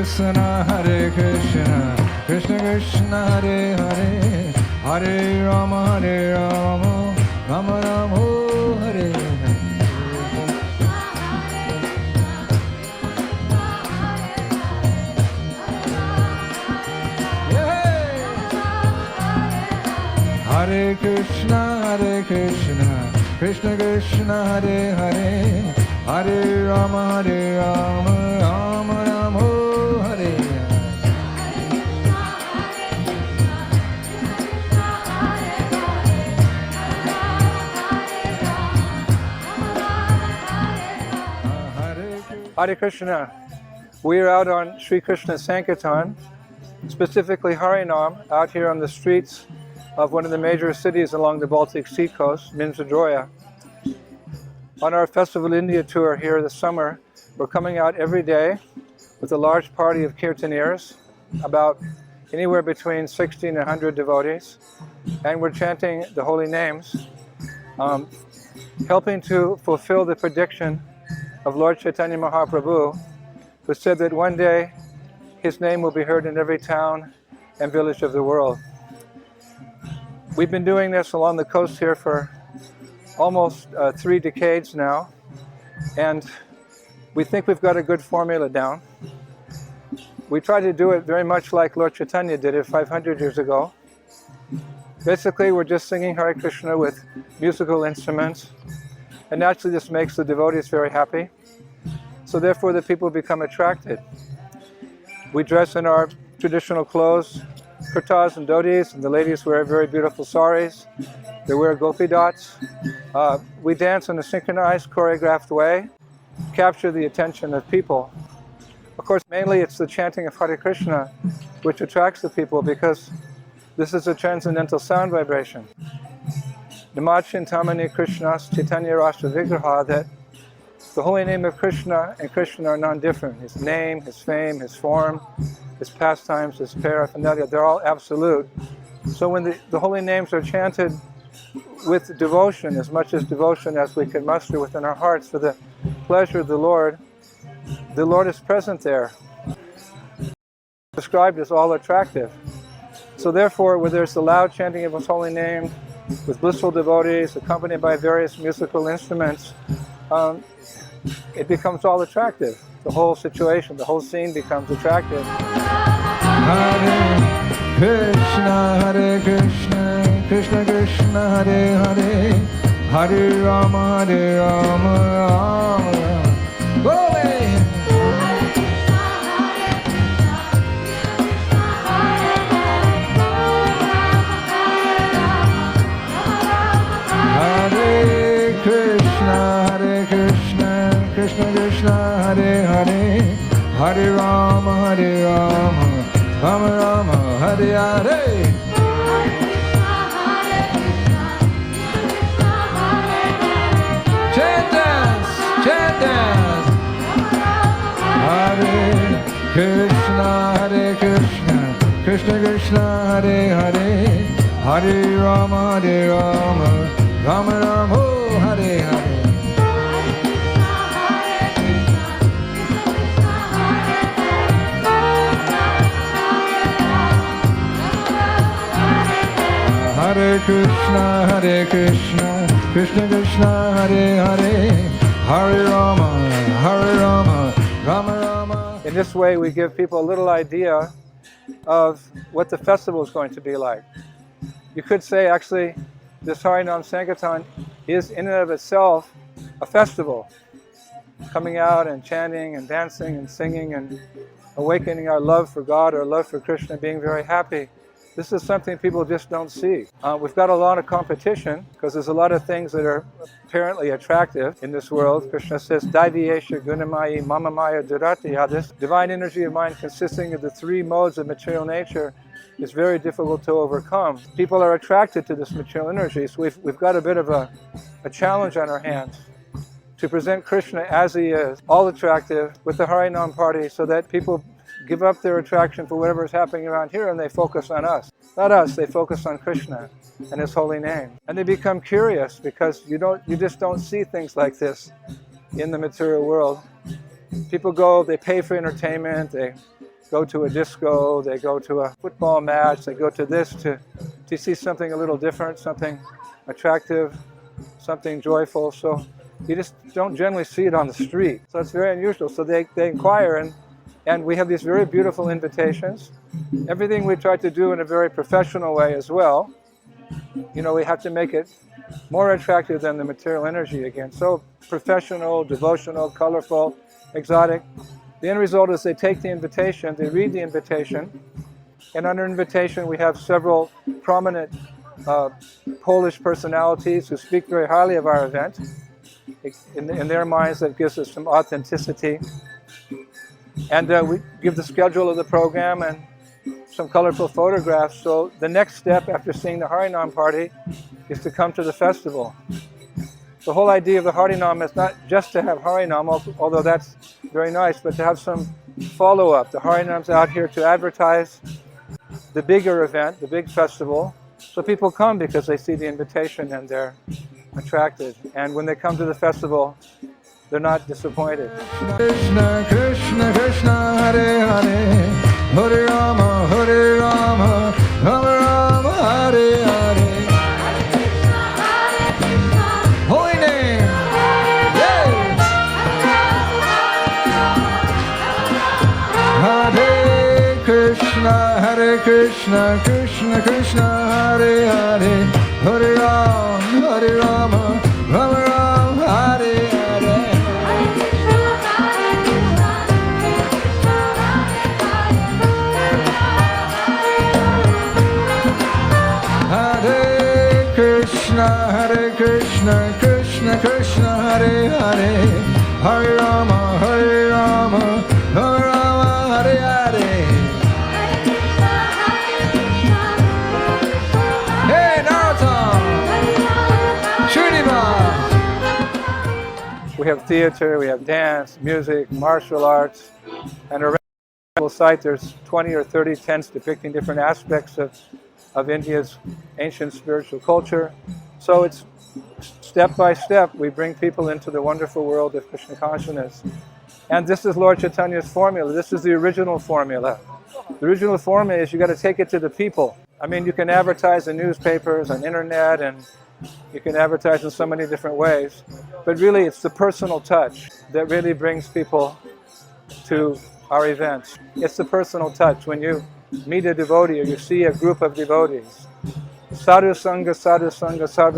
Krishna Hare Krishna Krishna Krishna Hare Hare Hare Rama Rama Rama Hare Hare. Hare Krishna Krishna Krishna Hare Hare Hare Rama Rama Rama Hare Hare. Hare Krishna. We are out on Sri Krishna Sankirtan, specifically Harinam, out here on the streets of one of the major cities along the Baltic Sea coast, Minsk-Zdroya. On our Festival India tour here this summer, we're coming out every day with a large party of kirtaneers, about anywhere between 60 and 100 devotees, and we're chanting the holy names, helping to fulfill the prediction of Lord Chaitanya Mahaprabhu, who said that one day his name will be heard in every town and village of the world. We've been doing this along the coast here for almost 3 decades now, and we think we've got a good formula down. We try to do it very much like Lord Chaitanya did it 500 years ago. Basically, we're just singing Hare Krishna with musical instruments, and naturally this makes the devotees very happy, so therefore the people become attracted. We dress in our traditional clothes, kurtas and dhotis, and the ladies wear very beautiful saris. They wear gopi dots. We dance in a synchronized, choreographed way, capture the attention of people. Of course, mainly it's the chanting of Hare Krishna which attracts the people, because this is a transcendental sound vibration. Namachintamani Krishnas Chaitanya Rasa Vigraha, that the holy name of Krishna and Krishna are non-different. His name, his fame, his form, his pastimes, his paraphernalia, they're all absolute. So when the holy names are chanted with devotion, as much as devotion as we can muster within our hearts for the pleasure of the Lord is present there. Described as all attractive. So therefore, where there's the loud chanting of his holy name, with blissful devotees, accompanied by various musical instruments, it becomes all attractive. The whole situation, the whole scene becomes attractive. Hare Krishna, Krishna Krishna Hare Hare, Hare Rama, Rama Rama. Go away! Hare Krishna, Krishna Krishna Hare Hare, Hare Rama, Rama Rama, Hare Hare. Chant dance. Hare Krishna, Krishna Krishna Hare Hare, Hare Rama, Rama Rama, Hare Hare. Hare Krishna, Krishna Krishna Hare Hare, Hare Rama, Rama Rama. In this way we give people a little idea of what the festival is going to be like. You could say actually this Harinam Sankirtan is in and of itself a festival. Coming out and chanting and dancing and singing and awakening our love for God, our love for Krishna, being very happy. This is something people just don't see. We've got a lot of competition because there's a lot of things that are apparently attractive in this world. Krishna says, Daiviyesha Gunamayi Mamamaya Duratiya. This divine energy of mind consisting of the 3 modes of material nature is very difficult to overcome. People are attracted to this material energy, so we've got a bit of a challenge on our hands to present Krishna as he is, all attractive, with the Harinam party, so that people give up their attraction for whatever is happening around here and they focus on us. Not us, they focus on Krishna and his holy name. And they become curious because you just don't see things like this in the material world. People go, they pay for entertainment, they go to a disco, they go to a football match, they go to this to see something a little different, something attractive, something joyful. So you just don't generally see it on the street. So it's very unusual. So they inquire, and we have these very beautiful invitations. Everything we try to do in a very professional way as well. You know, we have to make it more attractive than the material energy again. So professional, devotional, colorful, exotic. The end result is they take the invitation, they read the invitation, and under invitation we have several prominent Polish personalities who speak very highly of our event. In their minds, that gives us some authenticity. And we give the schedule of the program and some colorful photographs. So the next step after seeing the Harinam party is to come to the festival. The whole idea of the Harinam is not just to have Harinam, although that's very nice, but to have some follow-up. The Harinam's out here to advertise the bigger event, the big festival. So people come because they see the invitation and they're attracted. And when they come to the festival, they're not disappointed. Krishna Krishna Krishna Hare Hare Hare Rama Hare Rama Rama Rama Hare Hare. Holy name. Yay. Hare Krishna Krishna Krishna Hare Hare Hare Rama Rama Rama Hare Hare. Hare Krishna Krishna Krishna Hare Hare Hare Rama Rama Rama Hare Hare. Hey Naruto! Shuniba! We have theater, we have dance, music, martial arts, and around the site there's 20 or 30 tents depicting different aspects of India's ancient spiritual culture. So it's step by step we bring people into the wonderful world of Krishna consciousness. And this is Lord Chaitanya's formula. This is the original formula. The original formula is you got to take it to the people. I mean, you can advertise in newspapers, on internet, and you can advertise in so many different ways. But really it's the personal touch that really brings people to our events. It's the personal touch. When you meet a devotee or you see a group of devotees, Sadhu Sangha, Sarva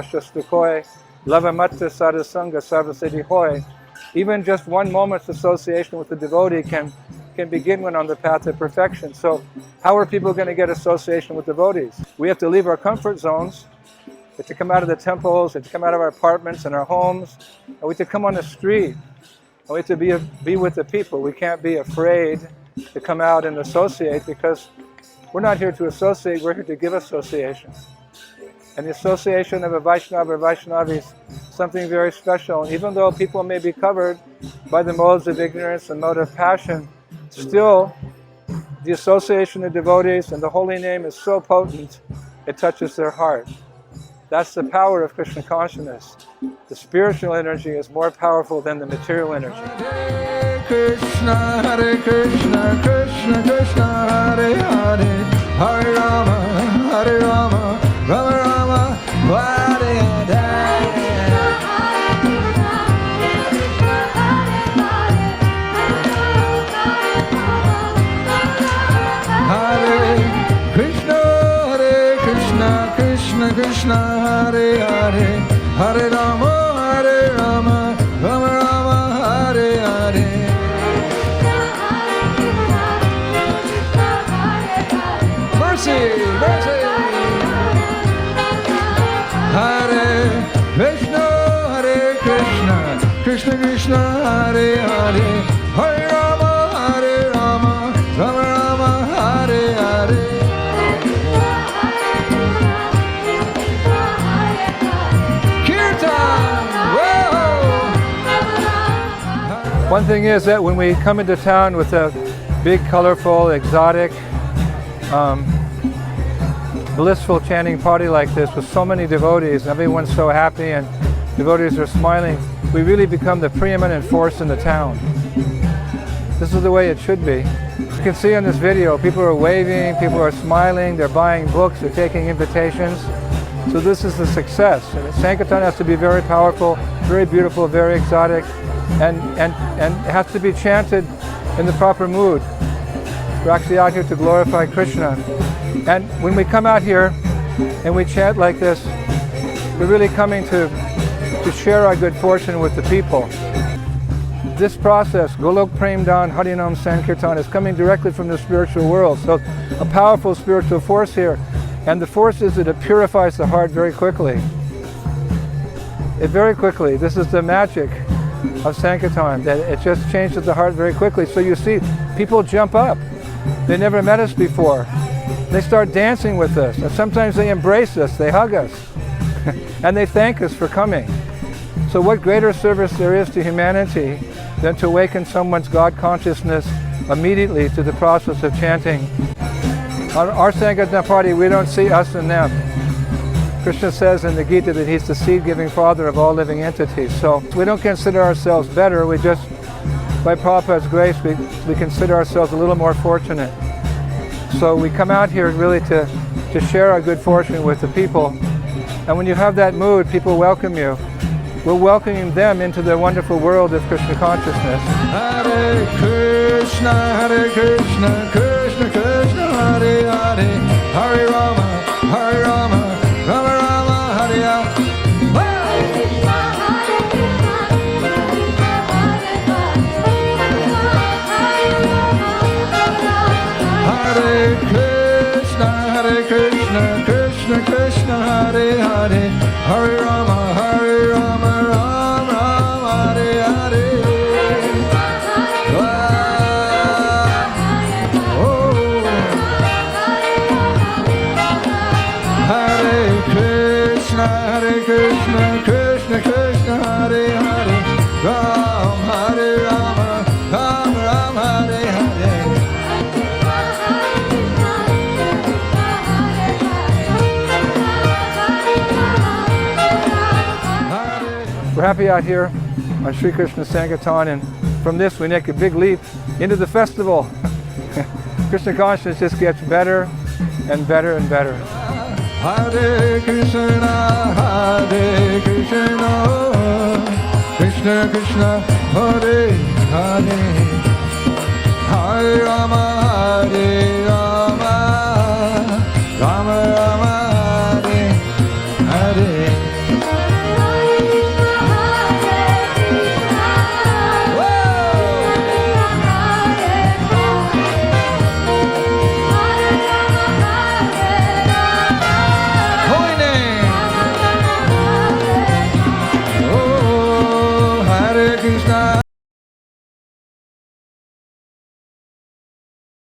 Shastakoi, Lavamatta Sadhu Sangha, Sarva Siddhi Hoy. Even just one moment's association with the devotee can begin one on the path of perfection. So how are people going to get association with devotees? We have to leave our comfort zones. We have to come out of the temples, we have to come out of our apartments and our homes, and we have to come on the street. And we have to be with the people. We can't be afraid to come out and associate, because we're not here to associate, we're here to give association. And the association of a Vaishnava or Vaishnavi is something very special. And even though people may be covered by the modes of ignorance and mode of passion, still the association of devotees and the holy name is so potent, it touches their heart. That's the power of Krishna consciousness. The spiritual energy is more powerful than the material energy. Hare Krishna Krishna Krishna Hare Hare Hare Rama Rama Rama Hare Hare. Hare Krishna Krishna Krishna Hare Hare Hare Rama Rama Rama Hare Hare. Mercy, mercy. Hare Krishna Krishna Krishna Hare Hare Hare Rama Rama Rama Hare Hare. One thing is that when we come into town with a big, colorful, exotic, blissful chanting party like this with so many devotees, and everyone's so happy and devotees are smiling, we really become the preeminent force in the town. This is the way it should be. You can see in this video, people are waving, people are smiling, they're buying books, they're taking invitations. So this is the success. And Sankirtan has to be very powerful, very beautiful, very exotic, and it has to be chanted in the proper mood. We're actually out here to glorify Krishna. And when we come out here and we chant like this, we're really coming to share our good fortune with the people. This process, Golok Prem Dan Harinam Sankirtan, is coming directly from the spiritual world. So a powerful spiritual force here. And the force is that it purifies the heart very quickly. Very quickly. This is the magic of Sankirtan, that it just changes the heart very quickly. So you see, people jump up. They never met us before. They start dancing with us. And sometimes they embrace us, they hug us. And they thank us for coming. So what greater service there is to humanity than to awaken someone's God consciousness immediately to the process of chanting. On our Sankirtan party, we don't see us and them. Krishna says in the Gita that he's the seed-giving father of all living entities. So we don't consider ourselves better, we just, by Prabhupada's grace, we consider ourselves a little more fortunate. So we come out here really to share our good fortune with the people. And when you have that mood, people welcome you. We're welcoming them into the wonderful world of Krishna consciousness. Hare Krishna, Krishna Krishna, Hare Hare, Hare Rama, Hare Rama, Rama Rama, Hare Hare. Hare Krishna, Krishna Krishna, Hare Hare, Hare Rama, Hare Rama, Rama Rama, Hare Hare. Hare Krishna, Krishna Krishna, Hare Hare, Ram Hare Rama, Ram Ram Hare Hare. We're happy out here on Sri Krishna Sankirtan, and from this we make a big leap into the festival. Krishna consciousness just gets better and better and better. Hare Krishna, Krishna Krishna, Hare Hare.